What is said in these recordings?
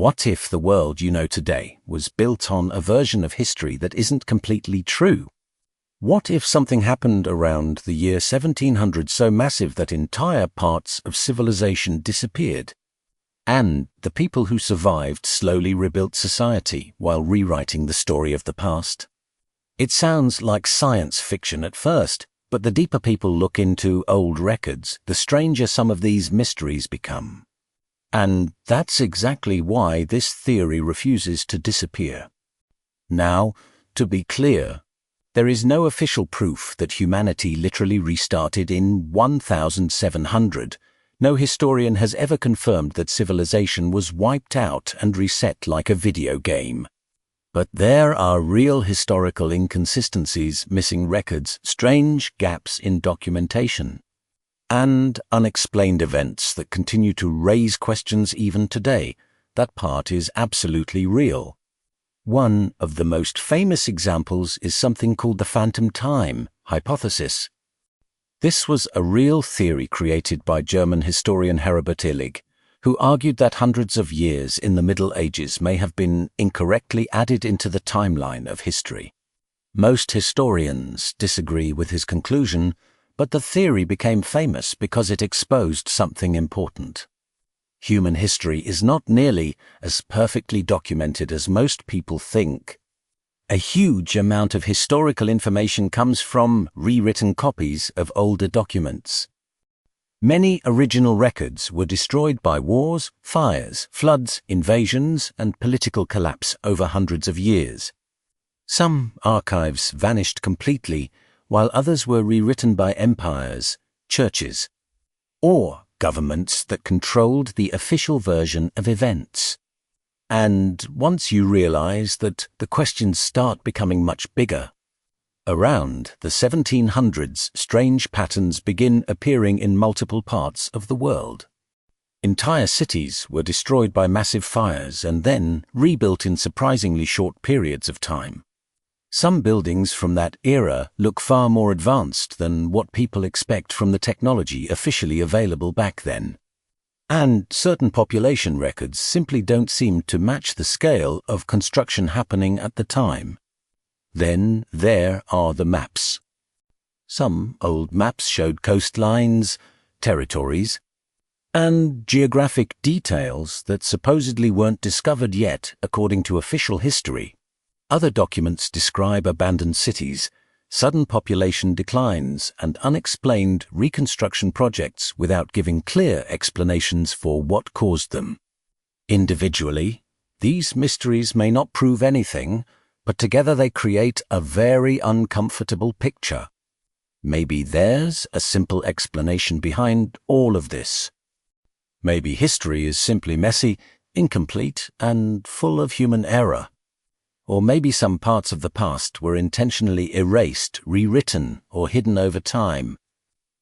What if the world you know today was built on a version of history that isn't completely true? What if something happened around the year 1700 so massive that entire parts of civilization disappeared, and the people who survived slowly rebuilt society while rewriting the story of the past? It sounds like science fiction at first, but the deeper people look into old records, the stranger some of these mysteries become. And that's exactly why this theory refuses to disappear. Now, to be clear, there is no official proof that humanity literally restarted in 1700. No historian has ever confirmed that civilization was wiped out and reset like a video game. But there are real historical inconsistencies, missing records, strange gaps in documentation, and unexplained events that continue to raise questions even today. That part is absolutely real. One of the most famous examples is something called the phantom time hypothesis. This was a real theory created by German historian Herbert Illig, who argued that hundreds of years in the Middle Ages may have been incorrectly added into the timeline of history. Most historians disagree with his conclusion, but the theory became famous because it exposed something important. Human history is not nearly as perfectly documented as most people think. A huge amount of historical information comes from rewritten copies of older documents. Many original records were destroyed by wars, fires, floods, invasions, and political collapse over hundreds of years. Some archives vanished completely, while others were rewritten by empires, churches, or governments that controlled the official version of events. And once you realize that, the questions start becoming much bigger. Around the 1700s, strange patterns begin appearing in multiple parts of the world. Entire cities were destroyed by massive fires and then rebuilt in surprisingly short periods of time. Some buildings from that era look far more advanced than what people expect from the technology officially available back then. And certain population records simply don't seem to match the scale of construction happening at the time. Then there are the maps. Some old maps showed coastlines, territories, and geographic details that supposedly weren't discovered yet according to official history. Other documents describe abandoned cities, sudden population declines, and unexplained reconstruction projects without giving clear explanations for what caused them. Individually, these mysteries may not prove anything, but together they create a very uncomfortable picture. Maybe there's a simple explanation behind all of this. Maybe history is simply messy, incomplete, and full of human error. Or maybe some parts of the past were intentionally erased, rewritten, or hidden over time.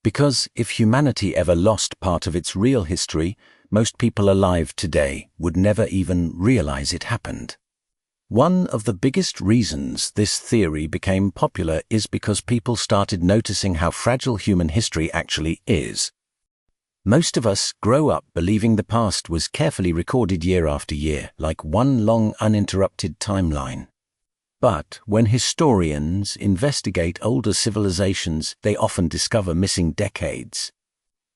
Because if humanity ever lost part of its real history, most people alive today would never even realize it happened. One of the biggest reasons this theory became popular is because people started noticing how fragile human history actually is. Most of us grow up believing the past was carefully recorded year after year, like one long uninterrupted timeline. But when historians investigate older civilizations, they often discover missing decades,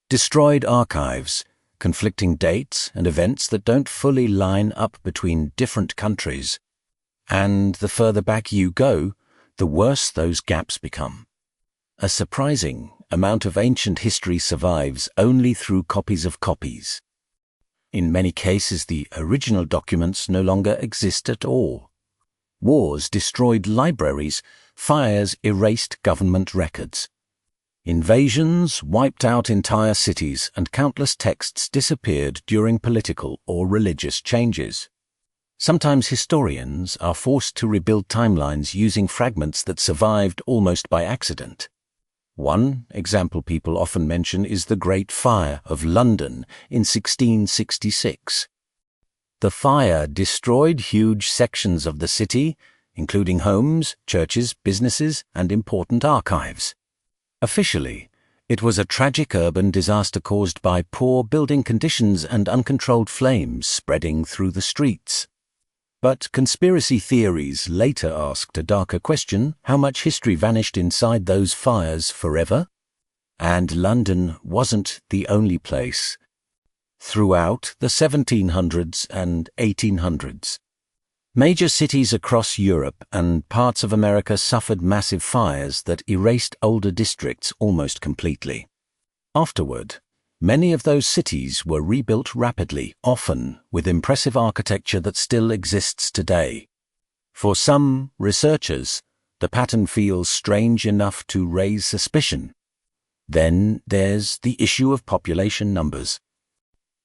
destroyed archives, conflicting dates, and events that don't fully line up between different countries. And the further back you go, the worse those gaps become. A surprising amount of ancient history survives only through copies of copies. In many cases, the original documents no longer exist at all. Wars destroyed libraries, fires erased government records. Invasions wiped out entire cities, and countless texts disappeared during political or religious changes. Sometimes historians are forced to rebuild timelines using fragments that survived almost by accident. One example people often mention is the Great Fire of London in 1666. The fire destroyed huge sections of the city, including homes, churches, businesses, and important archives. Officially, It was a tragic urban disaster caused by poor building conditions and uncontrolled flames spreading through the streets. But conspiracy theories later asked a darker question: how much history vanished inside those fires forever? And London wasn't the only place. Throughout the 1700s and 1800s, major cities across Europe and parts of America suffered massive fires that erased older districts almost completely. Afterward, many of those cities were rebuilt rapidly, often with impressive architecture that still exists today. For some researchers, the pattern feels strange enough to raise suspicion. Then there's the issue of population numbers.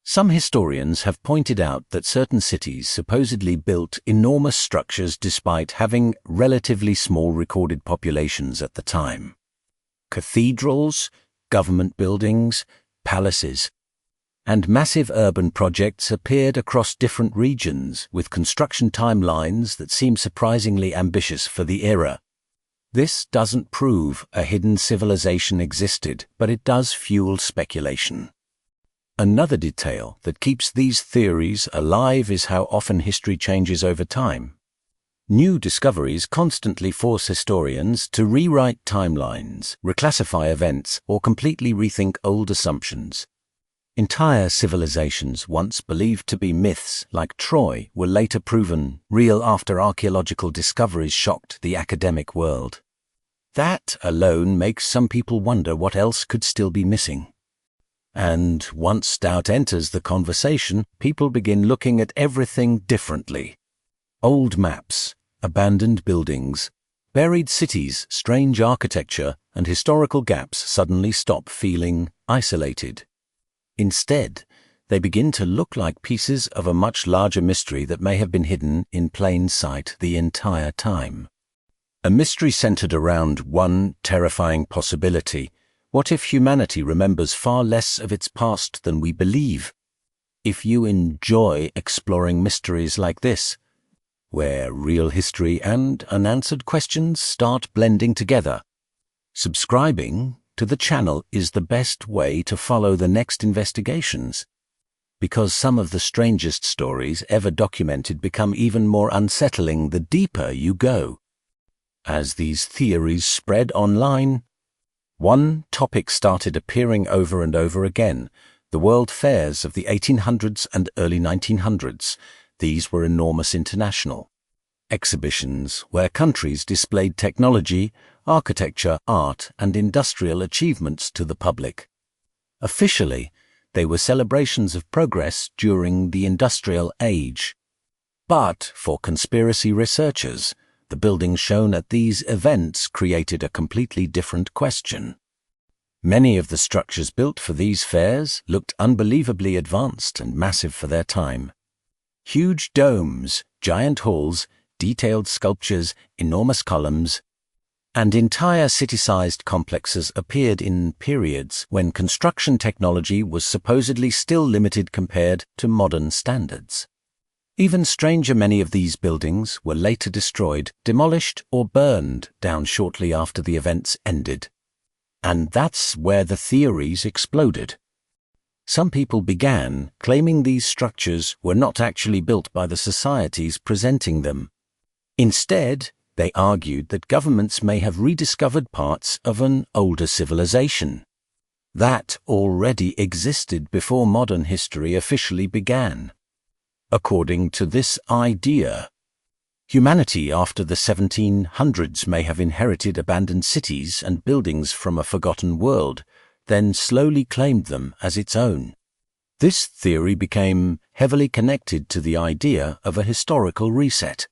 Some historians have pointed out that certain cities supposedly built enormous structures despite having relatively small recorded populations at the time. Cathedrals, government buildings, palaces, and massive urban projects appeared across different regions with construction timelines that seem surprisingly ambitious for the era. This doesn't prove a hidden civilization existed, but it does fuel speculation. Another detail that keeps these theories alive is how often history changes over time. New discoveries constantly force historians to rewrite timelines, reclassify events, or completely rethink old assumptions. Entire civilizations once believed to be myths, like Troy, were later proven real after archaeological discoveries shocked the academic world. That alone makes some people wonder what else could still be missing. And once doubt enters the conversation, people begin looking at everything differently. Old maps, abandoned buildings, buried cities, strange architecture, and historical gaps suddenly stop feeling isolated. Instead, they begin to look like pieces of a much larger mystery that may have been hidden in plain sight the entire time. A mystery centered around one terrifying possibility. What if humanity remembers far less of its past than we believe? If you enjoy exploring mysteries like this, where real history and unanswered questions start blending together, subscribing to the channel is the best way to follow the next investigations, because some of the strangest stories ever documented become even more unsettling the deeper you go. As these theories spread online, one topic started appearing over and over again: the world fairs of the 1800s and early 1900s. These were enormous international exhibitions where countries displayed technology, architecture, art, and industrial achievements to the public. Officially, they were celebrations of progress during the industrial age. But for conspiracy researchers, the buildings shown at these events created a completely different question. Many of the structures built for these fairs looked unbelievably advanced and massive for their time. Huge domes, giant halls, detailed sculptures, enormous columns, and entire city-sized complexes appeared in periods when construction technology was supposedly still limited compared to modern standards. Even stranger, many of these buildings were later destroyed, demolished, or burned down shortly after the events ended. And that's where the theories exploded. Some people began claiming these structures were not actually built by the societies presenting them. Instead, they argued that governments may have rediscovered parts of an older civilization that already existed before modern history officially began. According to this idea, humanity after the 1700s may have inherited abandoned cities and buildings from a forgotten world, then slowly claimed them as its own. This theory became heavily connected to the idea of a historical reset.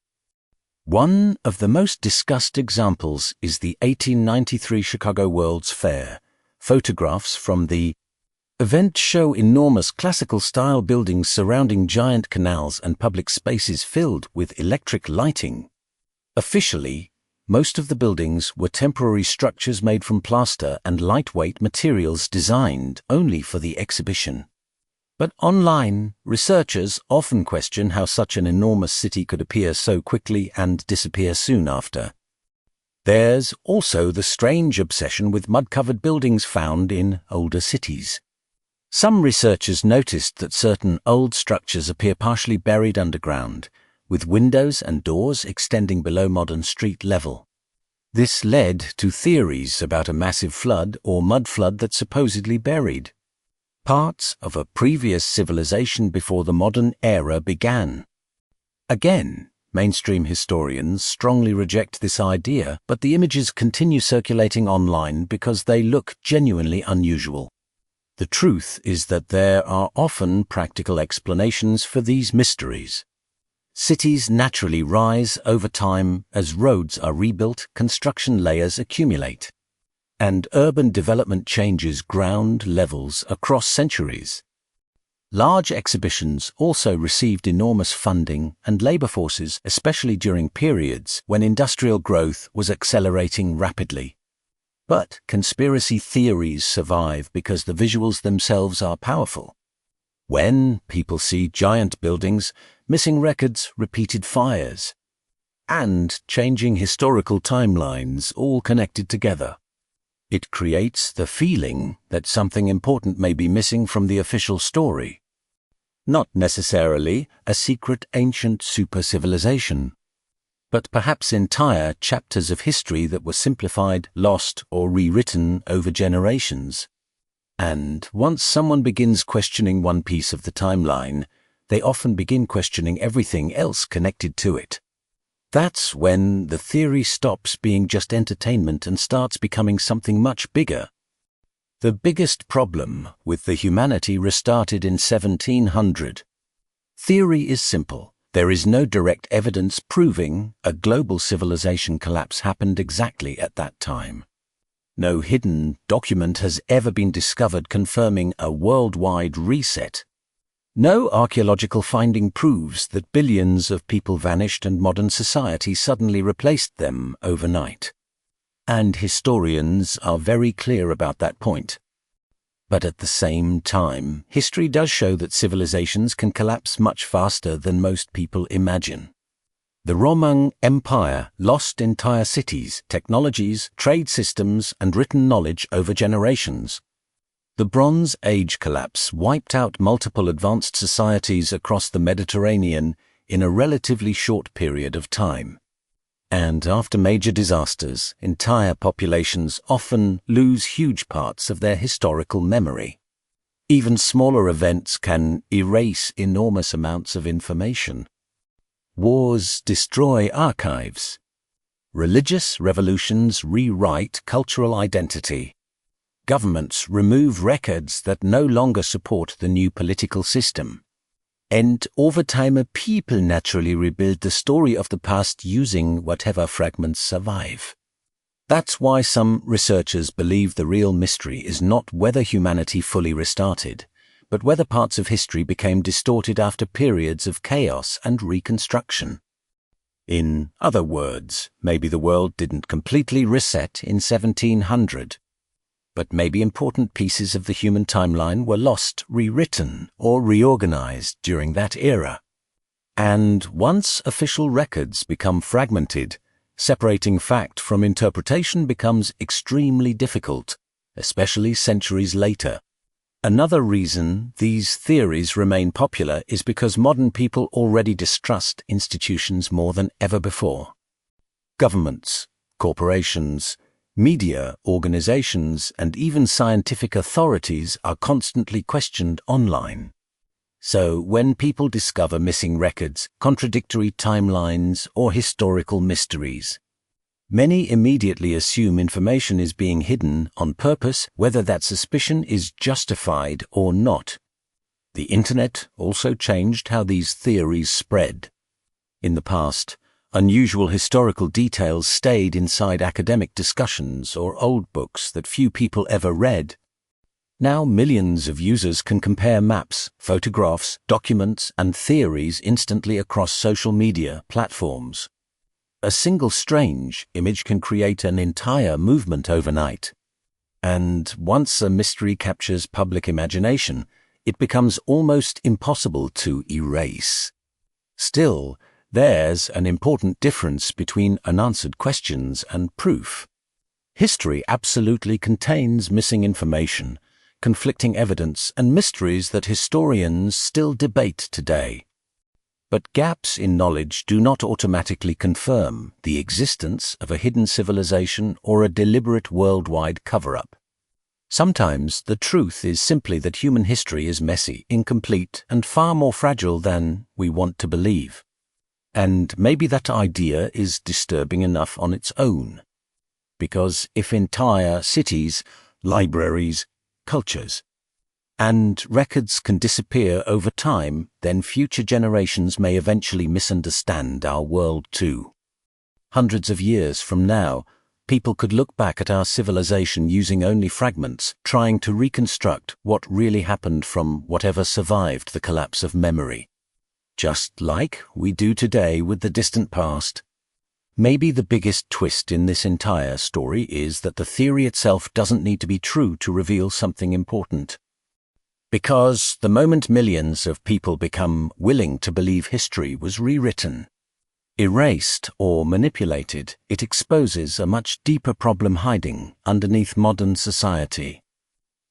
One of the most discussed examples is the 1893 Chicago World's Fair. Photographs from the event show enormous classical-style buildings surrounding giant canals and public spaces filled with electric lighting. Officially, most of the buildings were temporary structures made from plaster and lightweight materials designed only for the exhibition. But online, researchers often question how such an enormous city could appear so quickly and disappear soon after. There's also the strange obsession with mud-covered buildings found in older cities. Some researchers noticed that certain old structures appear partially buried underground, with windows and doors extending below modern street level. This led to theories about a massive flood or mud flood that supposedly buried parts of a previous civilization before the modern era began. Again, mainstream historians strongly reject this idea, but the images continue circulating online because they look genuinely unusual. The truth is that there are often practical explanations for these mysteries. Cities naturally rise over time as roads are rebuilt, construction layers accumulate, and urban development changes ground levels across centuries. Large exhibitions also received enormous funding and labor forces, especially during periods when industrial growth was accelerating rapidly. But conspiracy theories survive because the visuals themselves are powerful. When people see giant buildings, missing records, repeated fires, and changing historical timelines all connected together, it creates the feeling that something important may be missing from the official story. Not necessarily a secret ancient super-civilization, but perhaps entire chapters of history that were simplified, lost, or rewritten over generations. And once someone begins questioning one piece of the timeline, they often begin questioning everything else connected to it. That's when the theory stops being just entertainment and starts becoming something much bigger. The biggest problem with the humanity restarted in 1700. Theory is simple. There is no direct evidence proving a global civilization collapse happened exactly at that time. No hidden document has ever been discovered confirming a worldwide reset. No archaeological finding proves that billions of people vanished and modern society suddenly replaced them overnight. And historians are very clear about that point. But at the same time, history does show that civilizations can collapse much faster than most people imagine. The Roman Empire lost entire cities, technologies, trade systems, and written knowledge over generations. The Bronze Age collapse wiped out multiple advanced societies across the Mediterranean in a relatively short period of time. And after major disasters, entire populations often lose huge parts of their historical memory. Even smaller events can erase enormous amounts of information. Wars destroy archives. Religious revolutions rewrite cultural identity. Governments remove records that no longer support the new political system. And over time, people naturally rebuild the story of the past using whatever fragments survive. That's why some researchers believe the real mystery is not whether humanity fully restarted, but whether parts of history became distorted after periods of chaos and reconstruction. In other words, maybe the world didn't completely reset in 1700. But maybe important pieces of the human timeline were lost, rewritten, or reorganized during that era. And once official records become fragmented, separating fact from interpretation becomes extremely difficult, especially centuries later. Another reason these theories remain popular is because modern people already distrust institutions more than ever before. Governments, corporations, media organizations, and even scientific authorities are constantly questioned online. So when people discover missing records, contradictory timelines, or historical mysteries, many immediately assume information is being hidden on purpose, whether that suspicion is justified or not. The internet also changed how these theories spread. In the past, unusual historical details stayed inside academic discussions or old books that few people ever read. Now millions of users can compare maps, photographs, documents, and theories instantly across social media platforms. A single strange image can create an entire movement overnight. And once a mystery captures public imagination, it becomes almost impossible to erase. Still, There's an important difference between unanswered questions and proof. History absolutely contains missing information, conflicting evidence, and mysteries that historians still debate today. But gaps in knowledge do not automatically confirm the existence of a hidden civilization or a deliberate worldwide cover-up. Sometimes the truth is simply that human history is messy, incomplete, and far more fragile than we want to believe. And maybe that idea is disturbing enough on its own. Because if entire cities, libraries, cultures, and records can disappear over time, then future generations may eventually misunderstand our world too. Hundreds of years from now, people could look back at our civilization using only fragments, trying to reconstruct what really happened from whatever survived the collapse of memory. Just like we do today with the distant past. Maybe the biggest twist in this entire story is that the theory itself doesn't need to be true to reveal something important. Because the moment millions of people become willing to believe history was rewritten, erased or manipulated, it exposes a much deeper problem hiding underneath modern society.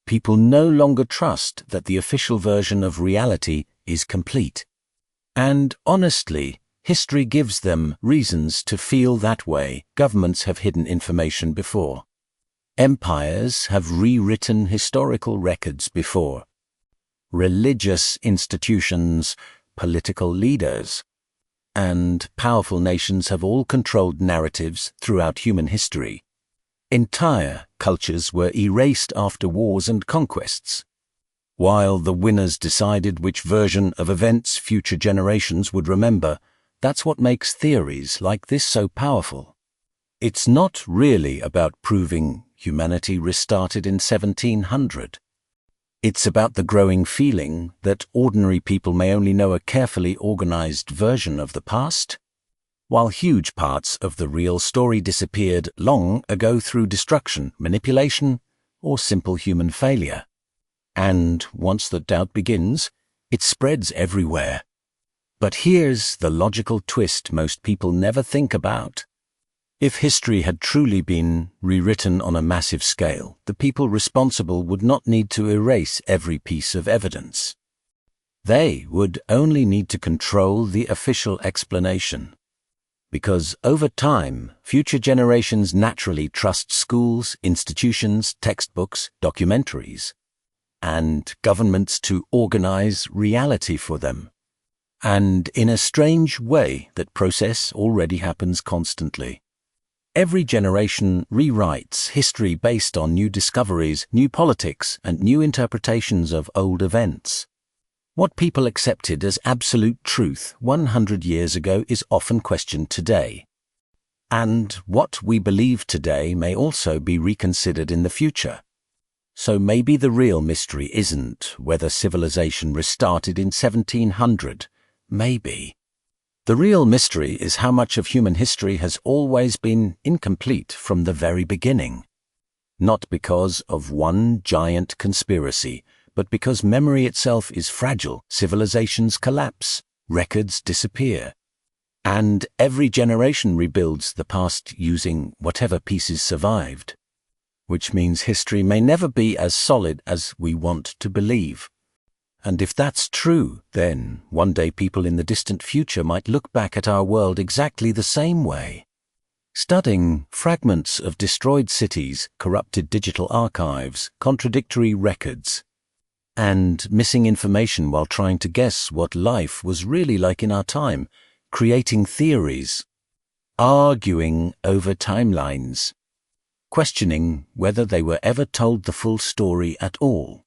People no longer trust that the official version of reality is complete. And honestly, history gives them reasons to feel that way. Governments have hidden information before. Empires have rewritten historical records before. Religious institutions, political leaders, and powerful nations have all controlled narratives throughout human history. Entire cultures were erased after wars and conquests. While the winners decided which version of events future generations would remember, that's what makes theories like this so powerful. It's not really about proving humanity restarted in 1700. It's about the growing feeling that ordinary people may only know a carefully organized version of the past, while huge parts of the real story disappeared long ago through destruction, manipulation, or simple human failure. And once the doubt begins, it spreads everywhere. But here's the logical twist most people never think about. If history had truly been rewritten on a massive scale, the people responsible would not need to erase every piece of evidence. They would only need to control the official explanation. Because over time, future generations naturally trust schools, institutions, textbooks, documentaries, and governments to organize reality for them. And in a strange way, that process already happens constantly. Every generation rewrites history based on new discoveries, new politics, and new interpretations of old events. What people accepted as absolute truth 100 years ago is often questioned today. And what we believe today may also be reconsidered in the future. So maybe the real mystery isn't whether civilization restarted in 1700. Maybe. The real mystery is how much of human history has always been incomplete from the very beginning. Not because of one giant conspiracy, but because memory itself is fragile, civilizations collapse, records disappear. And every generation rebuilds the past using whatever pieces survived. Which means history may never be as solid as we want to believe. And if that's true, then one day people in the distant future might look back at our world exactly the same way. Studying fragments of destroyed cities, corrupted digital archives, contradictory records, and missing information while trying to guess what life was really like in our time, creating theories, arguing over timelines, questioning whether they were ever told the full story at all.